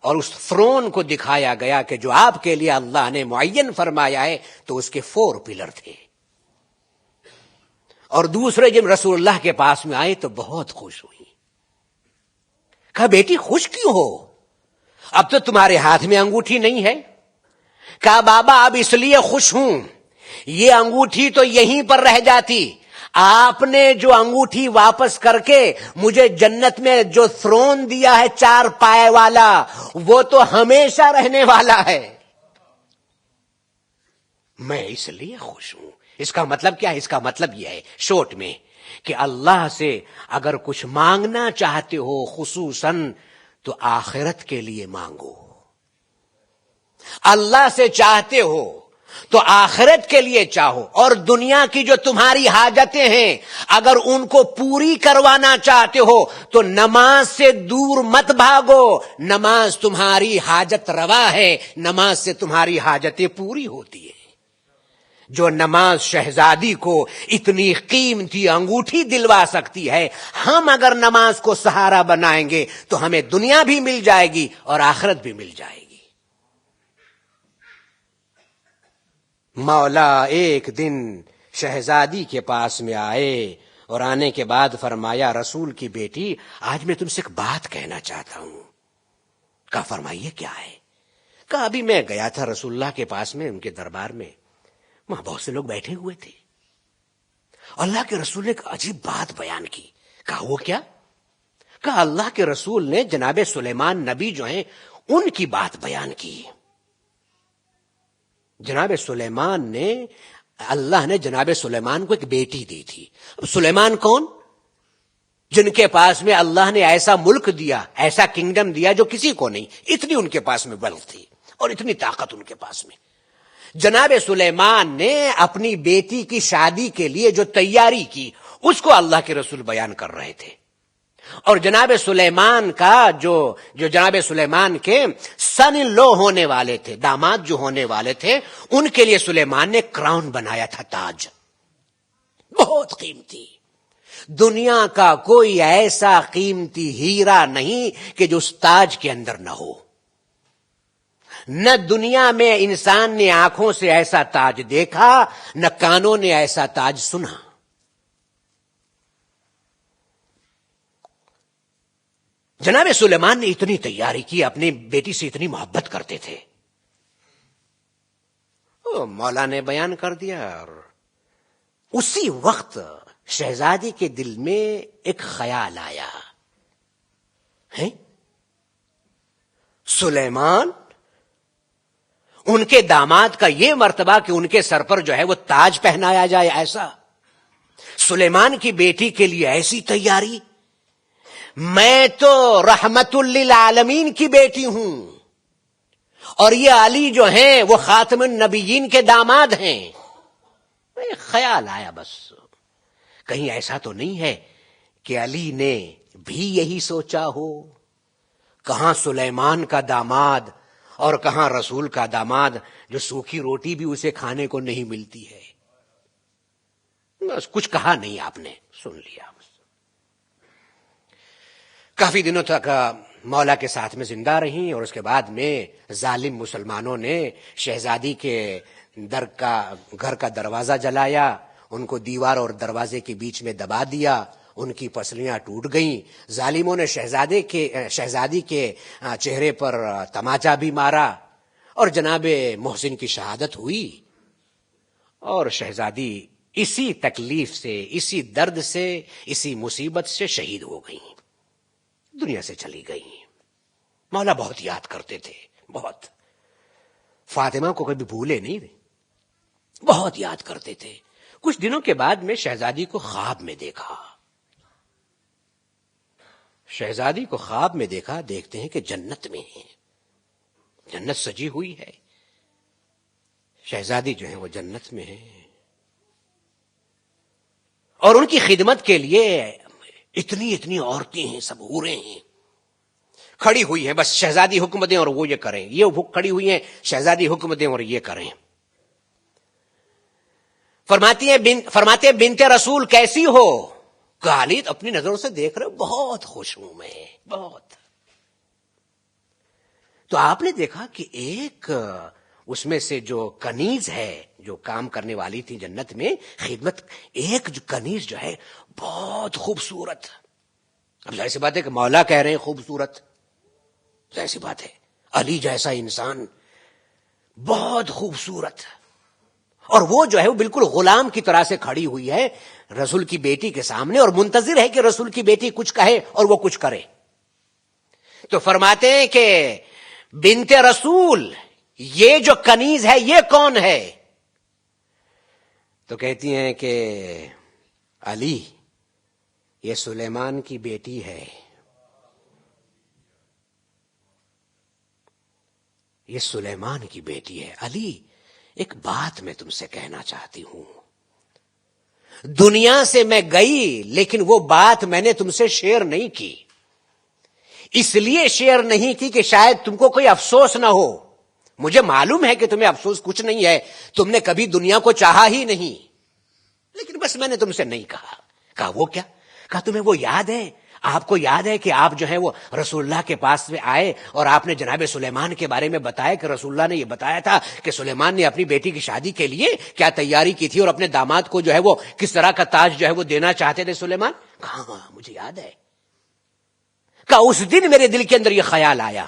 اور اس تھرون کو دکھایا گیا کہ جو آپ کے لیے اللہ نے معین فرمایا ہے، تو اس کے 4 پلر تھے. اور دوسرے جب رسول اللہ کے پاس میں آئے تو بہت خوش ہوئی. کہا بیٹی خوش کیوں ہو؟ اب تو تمہارے ہاتھ میں انگوٹھی نہیں ہے. کہا بابا اب اس لیے خوش ہوں، یہ انگوٹھی تو یہیں پر رہ جاتی، آپ نے جو انگوٹھی واپس کر کے مجھے جنت میں جو تھرون دیا ہے 4 پائے والا وہ تو ہمیشہ رہنے والا ہے. میں اس لیے خوش ہوں. اس کا مطلب کیا ہے؟ اس کا مطلب یہ ہے شورٹ میں کہ اللہ سے اگر کچھ مانگنا چاہتے ہو خصوصاً تو آخرت کے لیے مانگو. اللہ سے چاہتے ہو تو آخرت کے لیے چاہو، اور دنیا کی جو تمہاری حاجتیں ہیں اگر ان کو پوری کروانا چاہتے ہو تو نماز سے دور مت بھاگو. نماز تمہاری حاجت روا ہے، نماز سے تمہاری حاجتیں پوری ہوتی ہیں. جو نماز شہزادی کو اتنی قیمتی انگوٹھی دلوا سکتی ہے، ہم اگر نماز کو سہارا بنائیں گے تو ہمیں دنیا بھی مل جائے گی اور آخرت بھی مل جائے گی. مولا ایک دن شہزادی کے پاس میں آئے اور آنے کے بعد فرمایا رسول کی بیٹی آج میں تم سے ایک بات کہنا چاہتا ہوں. کہا فرمائیے کیا ہے؟ کہا ابھی میں گیا تھا رسول اللہ کے پاس میں، ان کے دربار میں، وہاں بہت سے لوگ بیٹھے ہوئے تھے. اللہ کے رسول نے ایک عجیب بات بیان کی. کہا وہ کیا؟ کہا اللہ کے رسول نے جناب سلیمان نبی جو ہیں ان کی بات بیان کی. جناب سلیمان نے اللہ نے جناب سلیمان کو ایک بیٹی دی تھی. اب سلیمان کون؟ جن کے پاس میں اللہ نے ایسا ملک دیا, ایسا کنگڈم دیا جو کسی کو نہیں, اتنی ان کے پاس میں ویلتھ تھی اور اتنی طاقت ان کے پاس میں. جناب سلیمان نے اپنی بیٹی کی شادی کے لیے جو تیاری کی اس کو اللہ کے رسول بیان کر رہے تھے. اور جناب سلیمان کا جو جناب سلیمان کے سن ان لو ہونے والے تھے, داماد جو ہونے والے تھے, ان کے لیے سلیمان نے کراؤن بنایا تھا, تاج بہت قیمتی. دنیا کا کوئی ایسا قیمتی ہیرا نہیں کہ جو اس تاج کے اندر نہ ہو. نہ دنیا میں انسان نے آنکھوں سے ایسا تاج دیکھا, نہ کانوں نے ایسا تاج سنا. جناب سلیمان نے اتنی تیاری کی, اپنی بیٹی سے اتنی محبت کرتے تھے. مولا نے بیان کر دیا اور اسی وقت شہزادی کے دل میں ایک خیال آیا, سلیمان ان کے داماد کا یہ مرتبہ کہ ان کے سر پر جو ہے وہ تاج پہنایا جائے, ایسا سلیمان کی بیٹی کے لیے ایسی تیاری. میں تو رحمت للعالمین کی بیٹی ہوں اور یہ علی جو ہیں وہ خاتم النبیین کے داماد ہیں. خیال آیا بس کہیں ایسا تو نہیں ہے کہ علی نے بھی یہی سوچا ہو, کہاں سلیمان کا داماد اور کہاں رسول کا داماد جو سوکھی روٹی بھی اسے کھانے کو نہیں ملتی ہے. بس کچھ کہا نہیں, آپ نے سن لیا. کافی دنوں تک مولا کے ساتھ میں زندہ رہیں اور اس کے بعد میں ظالم مسلمانوں نے شہزادی کے گھر کا دروازہ جلایا, ان کو دیوار اور دروازے کے بیچ میں دبا دیا, ان کی پسلیاں ٹوٹ گئیں. ظالموں نے شہزادی کے چہرے پر تماچا بھی مارا اور جناب محسن کی شہادت ہوئی اور شہزادی اسی تکلیف سے, اسی درد سے, اسی مصیبت سے شہید ہو گئیں, دنیا سے چلی گئی. مولا بہت یاد کرتے تھے, بہت. فاطمہ کو کبھی بھولے نہیں, بہت یاد کرتے تھے. کچھ دنوں کے بعد میں شہزادی کو خواب میں دیکھا. شہزادی کو خواب میں دیکھا, دیکھتے ہیں کہ جنت میں ہے, جنت سجی ہوئی ہے, شہزادی جو ہے وہ جنت میں ہے اور ان کی خدمت کے لیے اتنی عورتیں ہیں, سب حوریں ہیں, کھڑی ہوئی ہیں. بس شہزادی حکم دیں اور وہ یہ کریں, یہ کھڑی ہوئی ہیں, شہزادی حکم دیں اور یہ کریں. فرماتے بنت رسول کیسی ہو؟ علی اپنی نظروں سے دیکھ رہے, بہت خوش ہوں میں, بہت. تو آپ نے دیکھا کہ ایک اس میں سے جو کنیز ہے, جو کام کرنے والی تھی جنت میں خدمت, ایک جو کنیز جو ہے بہت خوبصورت. اب ظاہر سی بات ہے کہ مولا کہہ رہے ہیں خوبصورت, ظاہر سی بات ہے علی جیسا انسان بہت خوبصورت, اور وہ جو ہے وہ بالکل غلام کی طرح سے کھڑی ہوئی ہے رسول کی بیٹی کے سامنے اور منتظر ہے کہ رسول کی بیٹی کچھ کہے اور وہ کچھ کرے. تو فرماتے ہیں کہ بنت رسول یہ جو کنیز ہے یہ کون ہے؟ تو کہتی ہیں کہ علی یہ سلیمان کی بیٹی ہے, یہ سلیمان کی بیٹی ہے. علی ایک بات میں تم سے کہنا چاہتی ہوں, دنیا سے میں گئی لیکن وہ بات میں نے تم سے شیئر نہیں کی. اس لیے شیئر نہیں کی کہ شاید تم کو کوئی افسوس نہ ہو. مجھے معلوم ہے کہ تمہیں افسوس کچھ نہیں ہے, تم نے کبھی دنیا کو چاہا ہی نہیں, لیکن بس میں نے تم سے نہیں کہا. کہا وہ کیا؟ کہا تمہیں وہ یاد ہے, آپ کو یاد ہے کہ آپ جو ہے وہ رسول اللہ کے پاس میں آئے اور آپ نے جناب سلیمان کے بارے میں بتایا کہ رسول اللہ نے یہ بتایا تھا کہ سلیمان نے اپنی بیٹی کی شادی کے لیے کیا تیاری کی تھی اور اپنے داماد کو جو ہے وہ کس طرح کا تاج جو ہے وہ دینا چاہتے تھے سلیمان. کہا مجھے یاد ہے. کہا اس دن میرے دل کے اندر یہ خیال آیا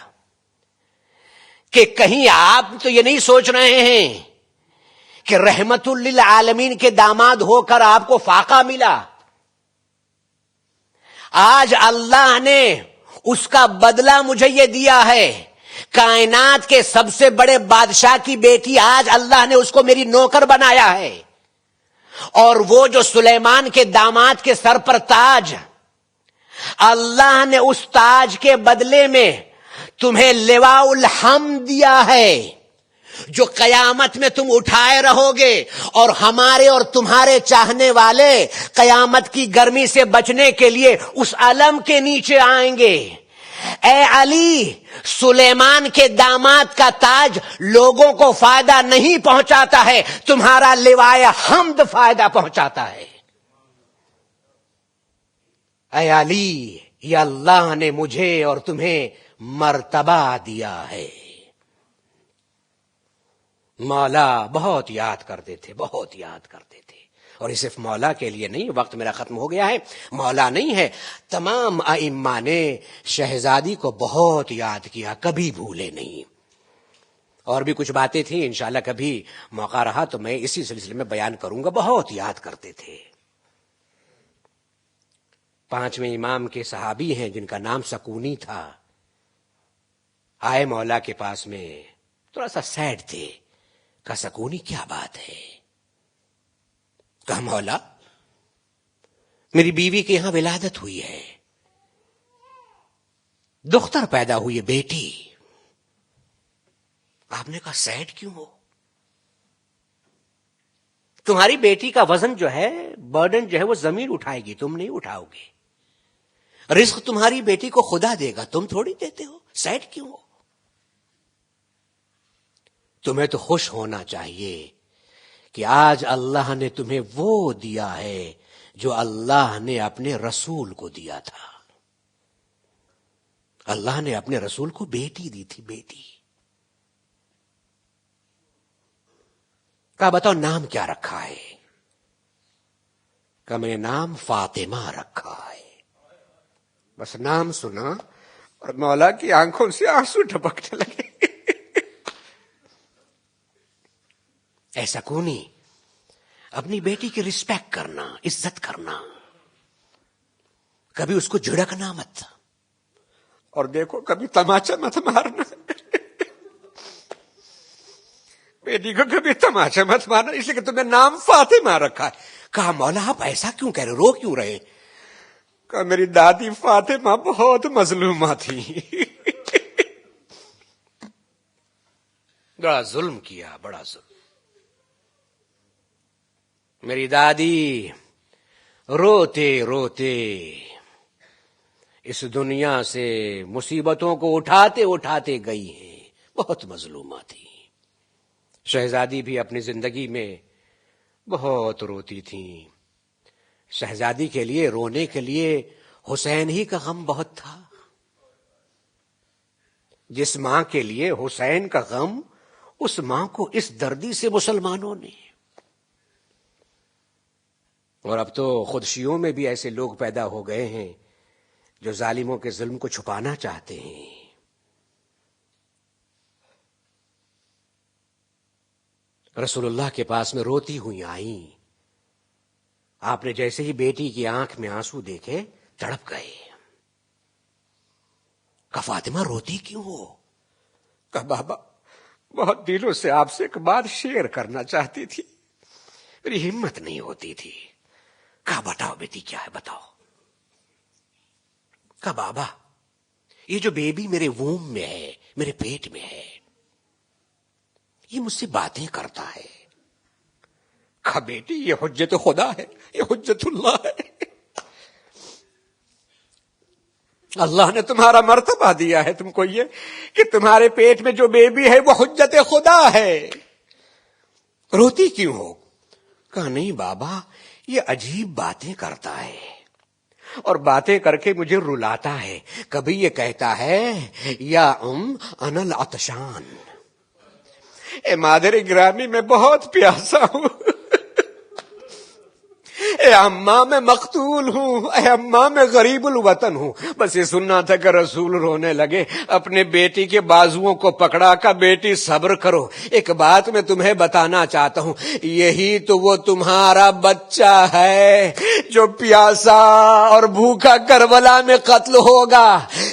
کہ کہیں آپ تو یہ نہیں سوچ رہے ہیں کہ رحمت للعالمین کے داماد ہو کر آپ کو فاقہ ملا, آج اللہ نے اس کا بدلہ مجھے یہ دیا ہے. کائنات کے سب سے بڑے بادشاہ کی بیٹی آج اللہ نے اس کو میری نوکر بنایا ہے. اور وہ جو سلیمان کے داماد کے سر پر تاج، اللہ نے اس تاج کے بدلے میں تمہیں لواء الحمد دیا ہے، جو قیامت میں تم اٹھائے رہو گے. اور ہمارے اور تمہارے چاہنے والے قیامت کی گرمی سے بچنے کے لیے اس علم کے نیچے آئیں گے. اے علی، سلیمان کے داماد کا تاج لوگوں کو فائدہ نہیں پہنچاتا ہے، تمہارا لوائے حمد فائدہ پہنچاتا ہے. اے علی، یہ اللہ نے مجھے اور تمہیں مرتبہ دیا ہے. مولا بہت یاد کرتے تھے، بہت یاد کرتے تھے. اور یہ صرف مولا کے لیے نہیں، وقت میرا ختم ہو گیا ہے، مولا نہیں ہے، تمام ائمہ نے شہزادی کو بہت یاد کیا، کبھی بھولے نہیں. اور بھی کچھ باتیں تھیں، انشاءاللہ کبھی موقع رہا تو میں اسی سلسلے میں بیان کروں گا. بہت یاد کرتے تھے. 5ویں امام کے صحابی ہیں جن کا نام سکونی تھا. آئے مولا کے پاس میں، تھوڑا سا سیڈ تھے. کہا سکونی کیا بات ہے؟ کہا مولا میری بیوی کے یہاں ولادت ہوئی ہے، دختر پیدا ہوئی ہے، بیٹی. آپ نے کہا سیڈ کیوں ہو؟ تمہاری بیٹی کا وزن جو ہے، برڈن جو ہے وہ زمین اٹھائے گی، تم نہیں اٹھاؤ گے. رزق تمہاری بیٹی کو خدا دے گا، تم تھوڑی دیتے ہو، سیڈ کیوں ہو؟ تمہیں تو خوش ہونا چاہیے کہ آج اللہ نے تمہیں وہ دیا ہے جو اللہ نے اپنے رسول کو دیا تھا. اللہ نے اپنے رسول کو بیٹی دی تھی، بیٹی. کہا بتاؤ نام کیا رکھا ہے؟ کہا میں نے نام فاطمہ رکھا ہے. بس نام سنا اور مولا کی آنکھوں سے آنسو ٹپکنے لگے. ایسا کونی اپنی بیٹی کی رسپیکٹ کرنا، عزت کرنا، کبھی اس کو جھڑکنا مت. اور دیکھو کبھی تماچا مت مارنا. بیٹی کو کبھی تماچا مت مارنا، اس لیے کہ تمہیں نام فاطمہ رکھا ہے. کہا مولا آپ ایسا کیوں کہہ رہے، رو کیوں رہے؟ کہا میری دادی فاطمہ بہت مظلومہ تھی. بڑا ظلم کیا، بڑا ظلم. میری دادی روتے روتے اس دنیا سے مصیبتوں کو اٹھاتے اٹھاتے گئی ہیں، بہت مظلومہ تھی. شہزادی بھی اپنی زندگی میں بہت روتی تھیں. شہزادی کے لیے رونے کے لیے حسین ہی کا غم بہت تھا. جس ماں کے لیے حسین کا غم، اس ماں کو اس دردی سے مسلمانوں نے. اور اب تو خود شیعوں میں بھی ایسے لوگ پیدا ہو گئے ہیں جو ظالموں کے ظلم کو چھپانا چاہتے ہیں. رسول اللہ کے پاس میں روتی ہوئی آئیں. آپ نے جیسے ہی بیٹی کی آنکھ میں آنسو دیکھے تڑپ گئے. کہا فاطمہ روتی کیوں ہو؟ کہا بابا بہت دنوں سے آپ سے ایک بات شیئر کرنا چاہتی تھی، میری ہمت نہیں ہوتی تھی. کہا بتاؤ بیٹی کیا ہے بتاؤ. کہا بابا یہ جو بیبی میرے ووم میں ہے، میرے پیٹ میں ہے، یہ مجھ سے باتیں کرتا ہے. کہا بیٹی یہ حجت خدا ہے، یہ حجت اللہ ہے. اللہ نے تمہارا مرتبہ دیا ہے تم کو یہ کہ تمہارے پیٹ میں جو بیبی ہے وہ حجت خدا ہے. روتی کیوں ہو؟ کہا نہیں بابا یہ عجیب باتیں کرتا ہے اور باتیں کر کے مجھے رلاتا ہے. کبھی یہ کہتا ہے یا انا العطشان، اے مادر گرامی میں بہت پیاسا ہوں، اے اماں میں مقتول ہوں، اے اماں میں غریب الوطن ہوں. بس یہ سننا تھا کہ رسول رونے لگے، اپنے بیٹی کے بازوؤں کو پکڑا کہ بیٹی صبر کرو، ایک بات میں تمہیں بتانا چاہتا ہوں، یہی تو وہ تمہارا بچہ ہے جو پیاسا اور بھوکا کربلا میں قتل ہوگا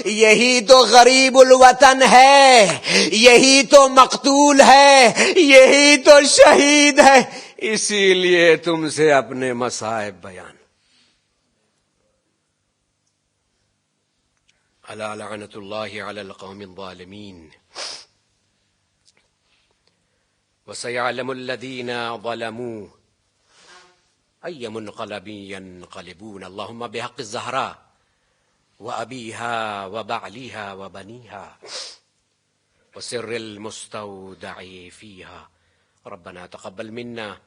یہی تو غریب الوطن ہے، یہی تو مقتول ہے، یہی تو شہید ہے. اسی لیے تم سے اپنے مصائب بیان. الا لعنت اللہ علی القوم الظالمین وسيعلم الذين ظلموا أي منقلب ينقلبون. اللهم بحق الزهراء وأبيها وبعليها وبنيها وسر المستودع فيها ربنا تقبل منا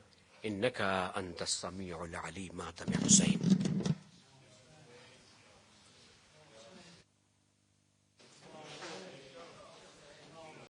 إنك أنت السميع العليم. ماتم حسين.